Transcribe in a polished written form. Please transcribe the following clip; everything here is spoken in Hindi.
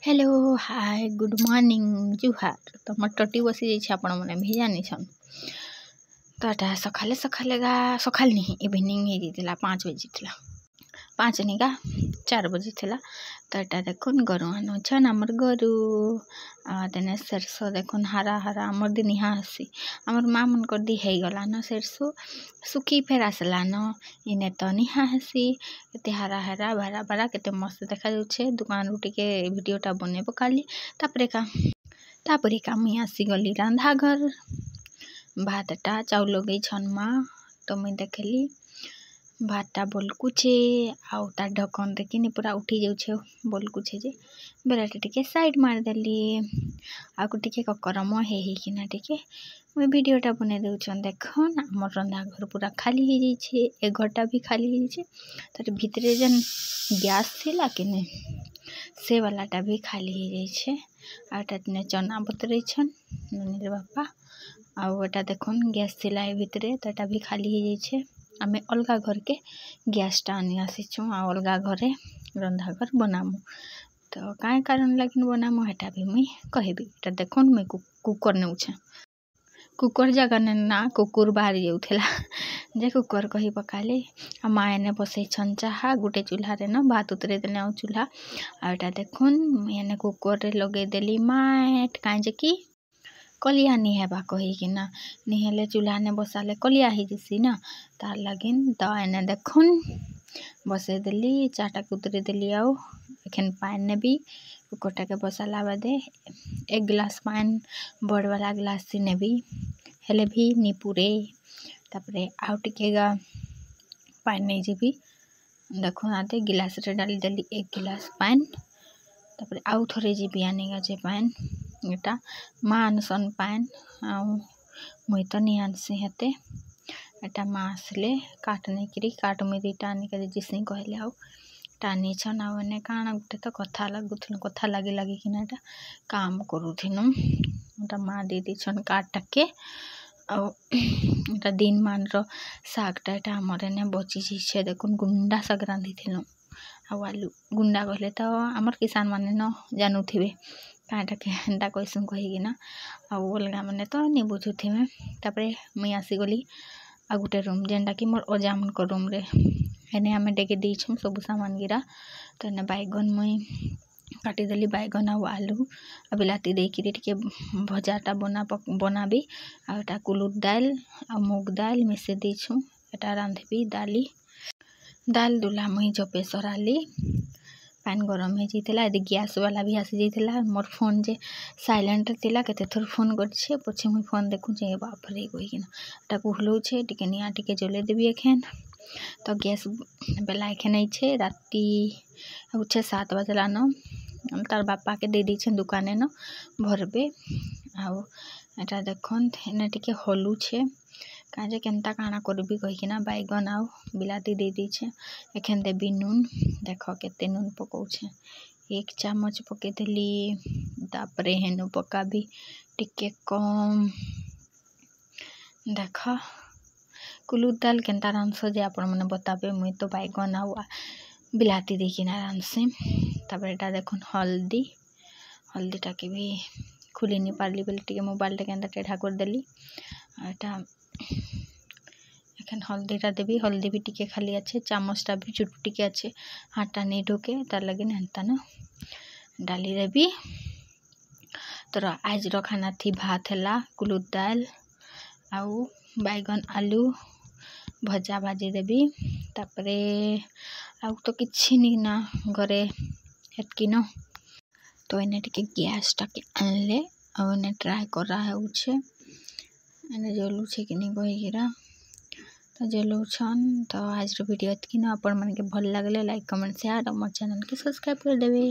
हेलो हाय गुड मॉर्निंग जुहार तुम टटी बसी जाइए आपण मैंने भी जानी तो एटा सकाले सकाले सकाल नहीं इवनिंग हो 5 बजे 5 नहीं 4 बजे तो एटा देखुन गरु आनुछन आमर गरु देने सरसो देखुन हरा हरा आमर दिन यहाँ हसी आमर माँ मन कर दी है गलान सरसो सुखी फेर आसलान इने तो निहा हसी के हरा हरा भरा भरा के मस्त देखा जाऊे दुकान टे वीडियोटा बने पकाली तापरे का मुई आसीगली रांधा घर भातटा चाउल गई छन माँ तो मुई देखली भातटा बोलकुचे आउ तार ढक्कन देखिनी पूरा उठी जाऊे बोलकुचे जे बेलाटे टिके साइड मारदेली आउ टिके ककरम हेकिना टिके मुई वीडियोटा बने देउछन देखन आमर रंधा घर पूरा खाली हो जाइए ए घरटा भी खाली हो जाइए तार भितरे जन गैस थिला कि नहीं से वालाटा भी खाली हो जाइए आटा दिने चना बतरे छन ननीर बापा आउ एटा देखुन गैस थिला भितरे तो एटा भी खाली हो जाइए आमे अलगा घर के गैसटा आनी आसीचु आ अलगा घरे रंधा घर बनामु तो काए कारण लगिन बनामु हेटा भी मुई कहबी एटा देखुन मुई कुकर नेउछे कुकर जगह ने ना कुकुर बाहरी जाऊला जे कुकर कही पकाले आ माए ने बसई छन चाहा गोटे चूल्हा रे न भात उतरे देने आ चूल्हा आटा देखुन मैंने कुकर रे लगे देली माट काजे कि कलिया नहीं हेबा कहीकिना नहीं हेले चूल्हा ने बसाले कलिया ही जैसी ना तार लगिन तो एने देखुन बसे देली चाटा उतरे देली आउ एखन पान ने भी कुकरटा के बसाला बादे 1 गिलास पान बड़ वाला गिलास से ने भी हेले भी नी पूरे तापरे आउ टिकेगा पान नहीं जीबी देखुन आते गिलास रे डाली देली 1 गिलास पान तापरे आउ थोड़े जीबी आनेगा जे पान एटा माँ आनसन पान आउ मुई तो नहीं आनसी हेते एटा माँ आसले काट नहीं करी काट मुई दीटा आनी कर जिसनी कहले आउ टानी छन आउ एने काना गुटे तो कथा लागुथिन कथा लागी लागी किना एटा काम करूथिन एटा माँ दीदी छन काट के आउ एटा दिन मान रो सागटा एटा हमर एने बची छे देखुन गुंडा साग रांधी थिनु आउ आलू गुंडा कहले तो आमर किसान माने न जानुथिबे काटा के एंता कैसुं कहीकिना आउ अलगा मैंने तो नहीं बुझुथिबे तापरे मुई आसीगली आ गोटे रूम जेनटा कि मोर अजा मन को रूम रे एने आमे डेके देइछुं सब सामान गिरा तो एने बैगन मुई काटिदेली बैगन आउ आलू आ बिलाती देकरी टिके भजाटा बनाबी आ एटा कुलुर दाल आ मूग दाल मिसे देइछुं एटा रांधबी दाल दुला मुई जपे सराली पान गरम हो जाइला यदि गैस वाला भी आसी जाइला मोर फोन जे साइलेंट थिला केते थोर फोन करछे पछे मुई फोन देखुछे बाप रे कहिकिना एटा कुहलौछे टिके निया टिके जले देबी एखन तो गैस बेला एखन छे राती होछे 7 बजला न तार बापा के दे दी छे दुकाने न भरबे आउ एटा देखन एने टिके हलू छे काजे केनता काना करबी कहिकिना बैगन आउ बिलाती दे दी छे एखन देबी नून देखो केते नून पकाउछे 1 चामच पके देली तापरे हेनु पकाबी टिके कम देखो कुलुर दाल केनता रांधसो जे आपण मने बताबे मुई तो बैगन आउ बिलाती देकिना रांधसी तापर एटा देखुन हल्दीटा के भी खुली नहीं पारली बोले टिके मोबाइल टे केनता टेढ़ा कर देली एटा एखन हल्दीटा देबी हल्दी भी टिके खाली अच्छे चामचटा भी चुटू टिके अच्छे हाथा नहीं ढोके तार लगे हेन्ता न डाली देबी तो आज रो खाना थी भात हैला कुलुर दाल आउ बैगन आलू भजा भाजी देबी तापरे आउ तो किछि नहीं ना घरे हेतकी न तो एने टिके गैसटा के आनले आउ एने ट्राई कर रहा है उछे एने जलू छे कि नहीं कहीकिरा तो जलू छन तो आज वीडियो एतकी न आपण मन के भल लागले लाइक कमेंट शेयर और मोर चैनल के सब्सक्राइब कर देबे।